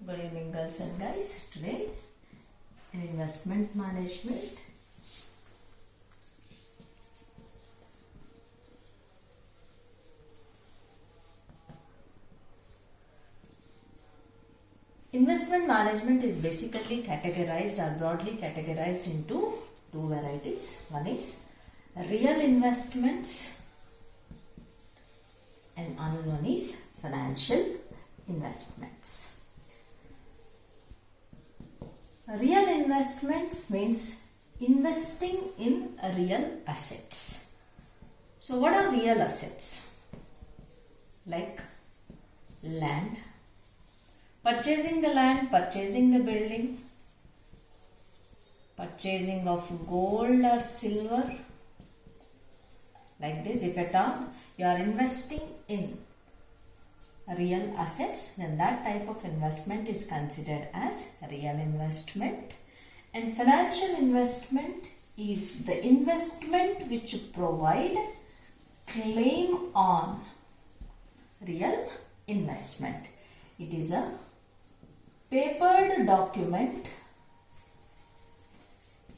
Good evening, girls and guys. Today in investment management, investment management is basically categorized or broadly categorized into two varieties. One is real investments and another one is financial investments. Real investments means investing in real assets. So what are real assets? Like land, purchasing the land, purchasing the building, purchasing of gold or silver. Like this, if at all you are investing in real assets, then that type of investment is considered as real investment. And financial investment is the investment which provide claim on real investment. It is a papered document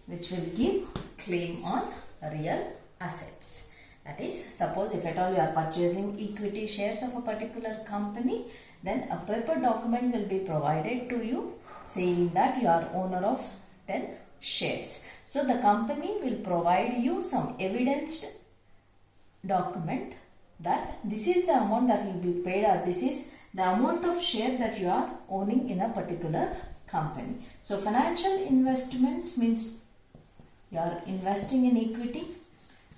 which will give claim on real assets. That is, suppose if at all you are purchasing equity shares of a particular company, then a paper document will be provided to you saying that you are owner of 10 shares. So the company will provide you some evidenced document that this is the amount that will be paid, or this is the amount of share that you are owning in a particular company. So financial investment means you are investing in equity,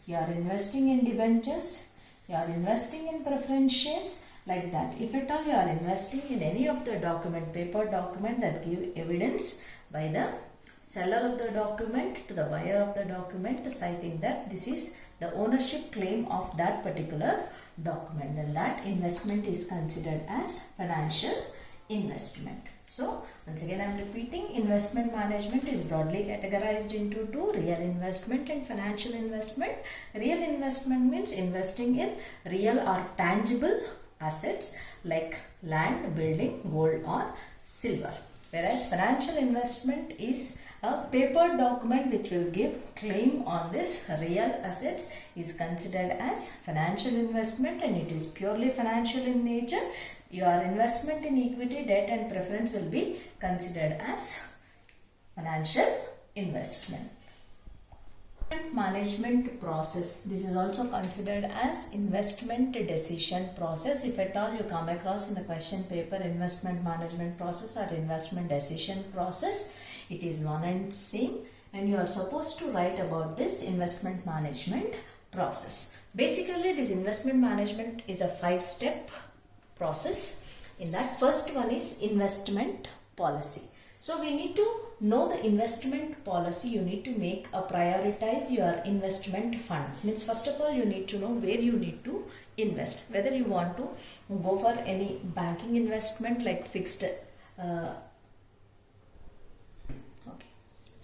you are investing in debentures, you are investing in preference shares, like that. If at all you are investing in any of the document, paper document that give evidence by the seller of the document to the buyer of the document, citing that this is the ownership claim of that particular document, and that investment is considered as financial investment. So once again I am repeating, investment management is broadly categorized into two: real investment and financial investment. Real investment means investing in real or tangible assets like land, building, gold or silver. Whereas financial investment is a paper document which will give claim on this real assets, is considered as financial investment, and it is purely financial in nature. Your investment in equity, debt and preference will be considered as financial investment. Management process. This is also considered as investment decision process. If at all you come across in the question paper investment management process or investment decision process, it is one and same, and you are supposed to write about this investment management process. Basically, this investment management is a 5-step process. In that, first one is investment policy. So we need to know the investment policy. You need to make a prioritize your investment fund. Means first of all you need to know where you need to invest, whether you want to go for any banking investment like fixed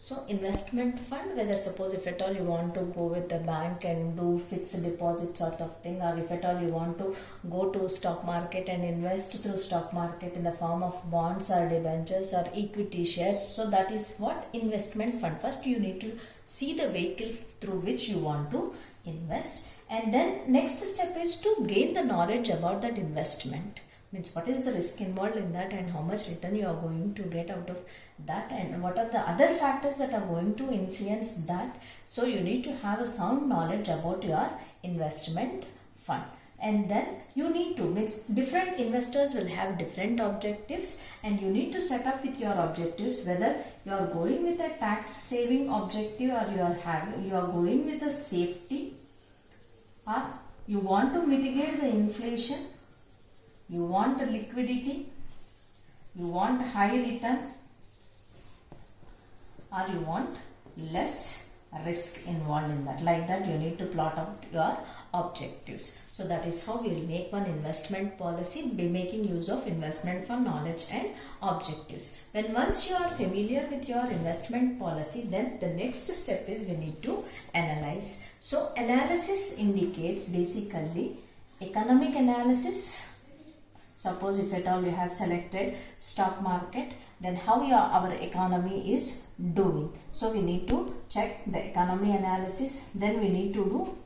So investment fund, whether suppose if at all you want to go with the bank and do fixed deposit sort of thing, or if at all you want to go to stock market and invest through stock market in the form of bonds or debentures or equity shares. So that is what investment fund. First you need to see the vehicle through which you want to invest, and then next step is to gain the knowledge about that investment. Means what is the risk involved in that and how much return you are going to get out of that, and what are the other factors that are going to influence that. So you need to have a sound knowledge about your investment fund. And then you need to, means different investors will have different objectives, and you need to set up with your objectives, whether you are going with a tax saving objective or you are going with a safety, or you want to mitigate the inflation, you want liquidity, you want high return, or you want less risk involved in that. Like that you need to plot out your objectives. So that is how we will make one investment policy, by making use of investment fund knowledge and objectives. When once you are familiar with your investment policy, then the next step is we need to analyze. So analysis indicates basically economic analysis, Suppose if at all you have selected stock market, then how our economy is doing. So we need to check the economy analysis. Then we need to do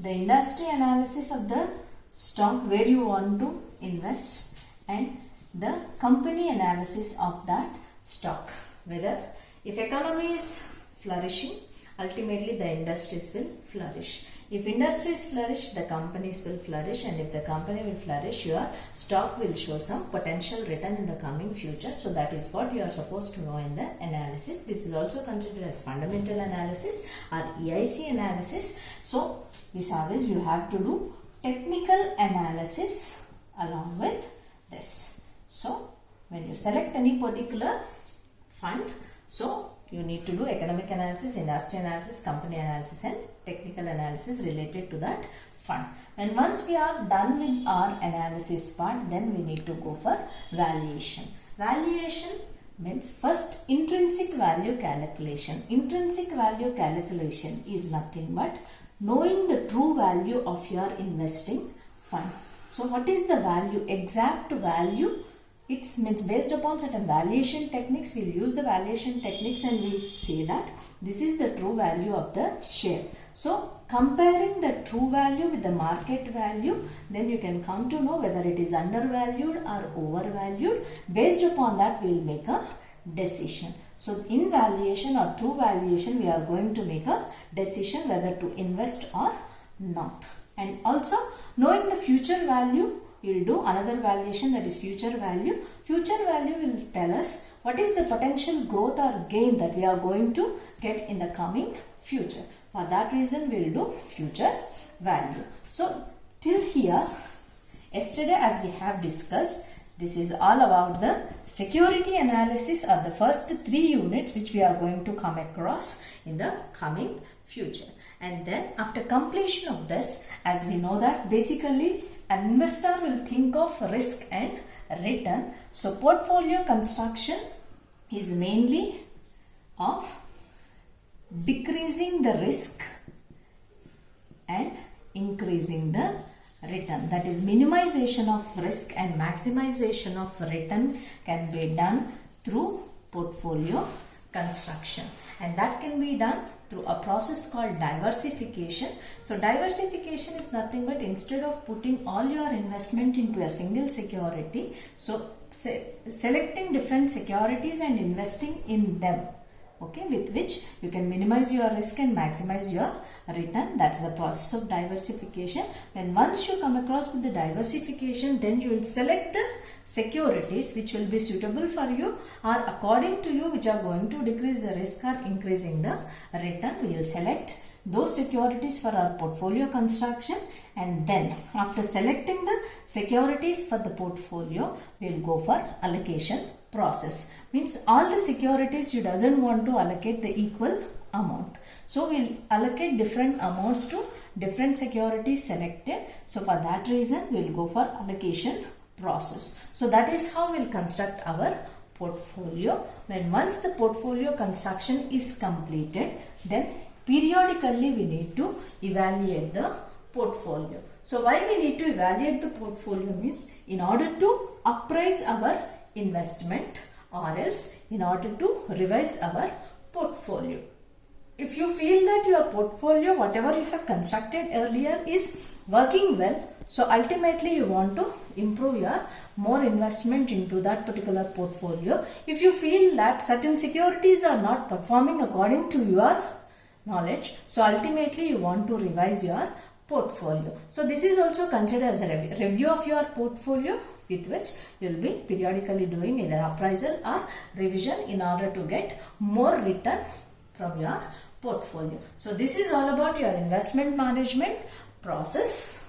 the industry analysis of the stock where you want to invest, and the company analysis of that stock. Whether if economy is flourishing, ultimately the industries will flourish. If industries flourish, the companies will flourish, and if the company will flourish, your stock will show some potential return in the coming future. So that is what you are supposed to know in the analysis. This is also considered as fundamental analysis or EIC analysis. So besides, you have to do technical analysis along with this. So when you select any particular fund, so you need to do economic analysis, industry analysis, company analysis and technical analysis related to that fund. And once we are done with our analysis part, then we need to go for valuation. Valuation means first intrinsic value calculation. Intrinsic value calculation is nothing but knowing the true value of your investing fund. So what is the value, exact value? It's means based upon certain valuation techniques. We'll use the valuation techniques and we'll say that this is the true value of the share. So comparing the true value with the market value, then you can come to know whether it is undervalued or overvalued. Based upon that, we'll make a decision. So in valuation or through valuation, we are going to make a decision whether to invest or not. And also knowing the future value, we will do another valuation, that is future value. Future value will tell us what is the potential growth or gain that we are going to get in the coming future. For that reason, we will do future value. So till here, yesterday as we have discussed, this is all about the security analysis or the first 3 units which we are going to come across in the coming future. And then after completion of this, as we know that basically an investor will think of risk and return. So portfolio construction is mainly of decreasing the risk and increasing the return. That is, minimization of risk and maximization of return can be done through portfolio construction, and that can be done through a process called diversification. So diversification is nothing but instead of putting all your investment into a single security, so selecting different securities and investing in them, okay, with which you can minimize your risk and maximize your return. That's the process of diversification. And once you come across with the diversification, then you will select the securities which will be suitable for you or according to you, which are going to decrease the risk or increasing the return. We will select those securities for our portfolio construction, and then after selecting the securities for the portfolio, we will go for allocation process. Means all the securities you doesn't want to allocate the equal amount. So we'll allocate different amounts to different securities selected. So for that reason, we'll go for allocation process. So that is how we'll construct our portfolio. When once the portfolio construction is completed, then periodically we need to evaluate the portfolio. So why we need to evaluate the portfolio means in order to appraise our investment or else in order to revise our portfolio. If you feel that your portfolio, whatever you have constructed earlier, is working well, so ultimately you want to improve your more investment into that particular portfolio. If you feel that certain securities are not performing according to your knowledge, so ultimately you want to revise your portfolio. So this is also considered as a review of your portfolio, with which you will be periodically doing either appraisal or revision in order to get more return from your portfolio. So this is all about your investment management process.